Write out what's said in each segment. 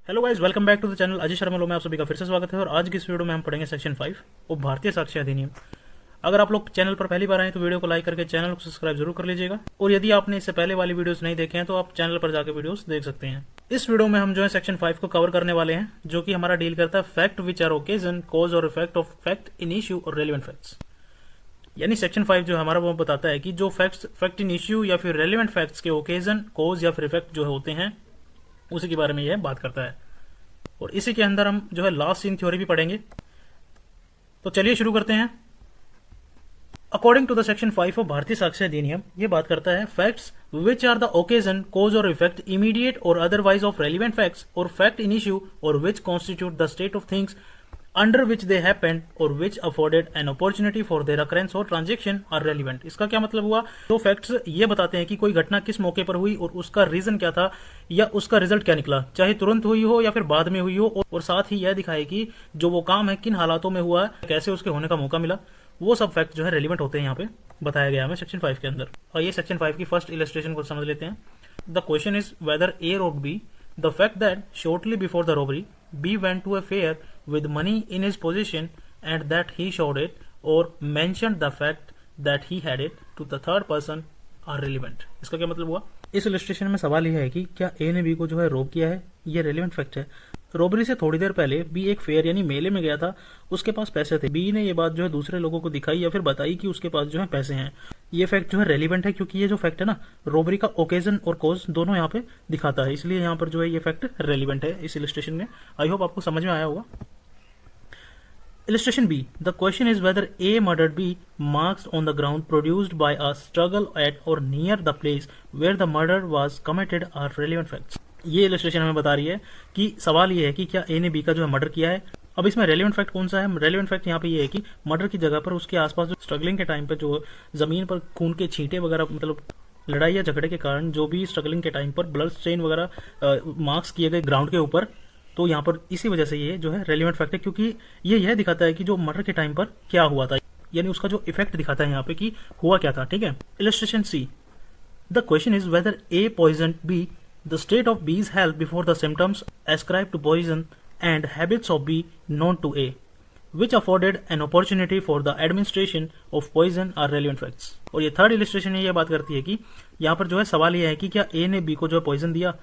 Hello guys, welcome back to the channel Ajay Sharma लो में आप सभी का फिर से स्वागत है। और आज की इस वीडियो में हम पढ़ेंगे सेक्शन 5 और भारतीय साक्ष्य अधिनियम। अगर आप लोग चैनल पर पहली बार आए तो वीडियो को लाइक करके चैनल को सब्सक्राइब जरूर कर लीजिएगा। और यदि आपने इससे पहले वाली वीडियोस नहीं देखे हैं तो आप चैनल पर जाकर वीडियोस देख सकते हैं। इस वीडियो में हम जो है सेक्शन 5 को कवर करने वाले हैं, जो कि हमारा डील करता है fact which are occasion, cause और effect of fact in issue और रेलिवेंट फैक्ट्स। यानी सेक्शन 5 जो हमारा वो बताता है कि जो फैक्ट इन इश्यू या फिर रेलिवेंट फैक्ट्स के ओकेजन, कॉज या फिर इफेक्ट जो होते हैं उसी के बारे में यह बात करता है। और इसी के अंदर हम जो है लास्ट सीन थ्योरी भी पढ़ेंगे। तो चलिए शुरू करते हैं। According to the section 5 of भारतीय साक्ष्य अधिनियम, ये बात करता है facts which are the occasion, cause और इफेक्ट इमीडिएट और अदरवाइज ऑफ रेलिवेंट फैक्ट्स और फैक्ट इन इश्यू और which constitute the state of things under which they happened और which afforded an opportunity for their occurrence और transaction are relevant. इसका क्या मतलब हुआ? तो फैक्ट्स ये बताते हैं कि कोई घटना किस मौके पर हुई और उसका रीजन क्या था या उसका रिजल्ट क्या निकला, चाहे तुरंत हुई हो या फिर बाद में हुई हो। और साथ ही यह दिखाए कि जो वो काम है किन हालातों में हुआ, कैसे उसके होने का मौका मिला, वो सब फैक्ट जो है रेलिवेंट होते हैं यहाँ पे बताया गया हमें सेक्शन 5 के अंदर। और ये सेक्शन 5 की फर्स्ट इलस्ट्रेशन को समझ लेते हैं। The question is whether a road be the fact that shortly before the robbery B went to a fair with money in his possession and that he showed it or mentioned the fact that he had it to the third person are relevant। इसका क्या मतलब हुआ? इस illustration में सवाल यह है कि क्या ए ने बी को जो है रोब किया है, ये रेलिवेंट फैक्ट है। रोबरी से थोड़ी देर पहले बी एक फेयर यानी मेले में गया था, उसके पास पैसे थे। बी ने ये बात जो है दूसरे लोगों को दिखाई या फिर बताई कि उसके पास जो है पैसे हैं। ये फैक्ट जो है रेलिवेंट है क्योंकि ये जो फैक्ट है ना, रोबरी का ओकेजन और कॉज दोनों यहाँ पे दिखाता है, इसलिए यहाँ पर जो है ये फैक्ट रेलिवेंट है इस इलस्ट्रेशन में। आई होप आपको समझ में आया होगा। Illustration B. The question is whether A murdered B marks on the ground produced by a struggle at or near the place where the murder was committed are relevant facts। ये illustration हमें बता रही है कि सवाल ये है कि क्या ए ने बी का जो है मर्डर किया है। अब इसमें रेलिवेंट फैक्ट कौन सा है? रेलिवेंट फैक्ट यहाँ पे ये है कि मर्डर की जगह पर उसके आसपास जो स्ट्रगलिंग के टाइम पे जो जमीन पर खून के छींटे वगैरह, मतलब लड़ाई या झगड़े के कारण जो भी स्ट्रगलिंग के टाइम पर ब्लड स्टेन वगैरह मार्क्स किए गए ग्राउंड के ऊपर, तो यहाँ पर इसी वजह से ये जो है रेलिवेंट फैक्ट है क्योंकि ये यह दिखाता है कि जो मर्डर के टाइम पर क्या हुआ था, यानी उसका जो इफेक्ट दिखाता है यहाँ पे कि हुआ क्या था। ठीक है। Illustration C. The question is whether A poison B the state of B's health before the symptoms ascribe to poison and habits of B known to A which afforded an opportunity for the administration of poison are relevant facts। और ये third illustration ये बात करती है कि यहाँ पर जो है सवाल ये है कि क्या ए ने बी को जो है पॉइजन दिया।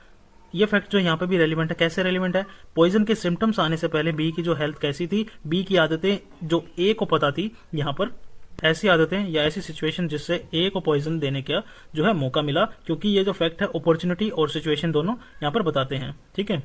ये फैक्ट जो यहाँ पे भी रेलिवेंट है। कैसे रेलिवेंट है? पॉइजन के सिम्टम्स आने से पहले बी की जो हेल्थ कैसी थी, बी की आदतें जो ए को पता थी, यहाँ पर ऐसी आदतें या ऐसी सिचुएशन जिससे ए को पॉइजन देने का जो है मौका मिला, क्योंकि ये जो फैक्ट है अपॉर्चुनिटी और सिचुएशन दोनों यहाँ पर बताते हैं। ठीक है।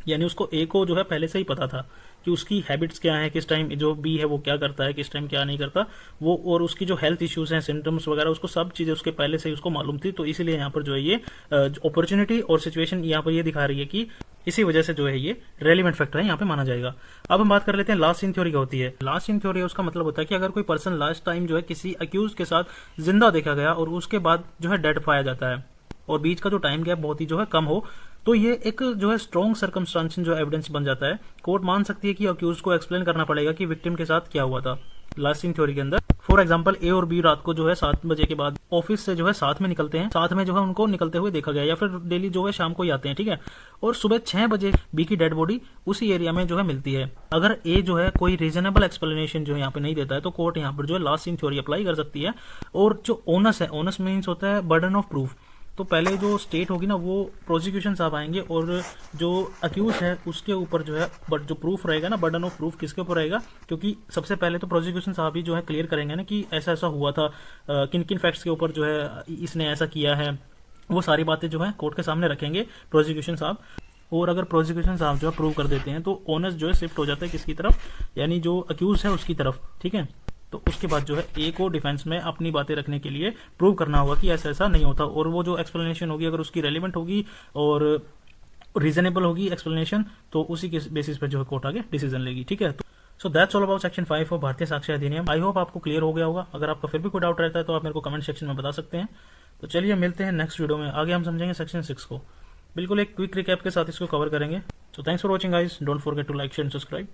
यानी उसको ए को जो है पहले से ही पता था कि उसकी हैबिट्स क्या है, किस टाइम जो बी है वो क्या करता है, किस टाइम क्या नहीं करता वो, और उसकी जो हेल्थ इश्यूज हैं, सिम्टम्स वगैरह, उसको सब चीजें उसके पहले से ही उसको मालूम थी। तो इसीलिए यहाँ पर जो है ये अपॉर्चुनिटी और सिचुएशन यहाँ पर ये दिखा रही है कि इसी वजह से जो है ये रेलिवेंट फैक्टर है, यहाँ पे माना जाएगा। अब हम बात कर लेते हैं लास्ट सीन थ्योरी क्या होती है। लास्ट सीन थ्योरी उसका मतलब होता है कि अगर कोई पर्सन लास्ट टाइम जो है किसी अक्यूज के साथ जिंदा देखा गया और उसके बाद जो है डेड पाया जाता है और बीच का जो टाइम गैप बहुत ही जो है कम हो, तो ये एक जो है स्ट्रॉन्ग सर्कमस्टांस जो एविडेंस बन जाता है। कोर्ट मान सकती है कि अक्यूज को एक्सप्लेन करना पड़ेगा कि विक्टिम के साथ क्या हुआ था लास्ट सीन थ्योरी के अंदर। फॉर एग्जांपल, ए और बी रात को जो है 7 बजे के बाद ऑफिस से जो है साथ में निकलते हैं, साथ में जो है उनको निकलते हुए देखा गया, या फिर डेली जो है शाम को ही आते हैं। ठीक है। और सुबह 6 बजे बी की डेड बॉडी उसी एरिया में जो है मिलती है। अगर ए जो है कोई रीजनेबल एक्सप्लेनेशन जो है यहाँ पे नहीं देता है तो कोर्ट यहाँ पर जो है लास्ट सीन थ्योरी अप्लाई कर सकती है। और जो ओनस है, ओनस मीन्स होता है बर्डन ऑफ प्रूफ। तो पहले जो स्टेट होगी ना, वो प्रोसिक्यूशन साहब आएंगे और जो अक्यूज है उसके ऊपर जो है बट जो प्रूफ रहेगा ना, बर्डन ऑफ प्रूफ किसके ऊपर रहेगा? क्योंकि सबसे पहले तो प्रोसिक्यूशन साहब ही जो है क्लियर करेंगे ना कि ऐसा ऐसा हुआ था, किन किन फैक्ट्स के ऊपर जो है इसने ऐसा किया है, वो सारी बातें जो है कोर्ट के सामने रखेंगे प्रोसिक्यूशन साहब। और अगर प्रोसिक्यूशन साहब जो है प्रूव कर देते हैं तो ओनस जो है शिफ्ट हो जाता है किसकी तरफ? यानी जो अक्यूज है उसकी तरफ। ठीक है। तो उसके बाद जो है ए को डिफेंस में अपनी बातें रखने के लिए प्रूव करना होगा कि ऐसा ऐसा नहीं होता, और वो जो एक्सप्लेनेशन होगी अगर उसकी रेलिवेंट होगी और रीजनेबल होगी एक्सप्लेनेशन, तो उसी के बेसिस पर जो है कोर्ट आगे डिसीजन लेगी। ठीक है। So that's all about section 5 of भारतीय साक्ष्य अधिनियम। आई होप आपको क्लियर हो गया होगा। अगर आपका फिर भी कोई डाउट रहता है तो आप मेरे को कमेंट सेक्शन में बता सकते हैं। तो चलिए मिलते हैं नेक्स्ट वीडियो में। आगे हम समझेंगे सेक्शन 6 को, बिल्कुल एक क्विक रिकैप के साथ इसको कवर करेंगे। So thanks for watching guys. Don't forget to like, share and subscribe.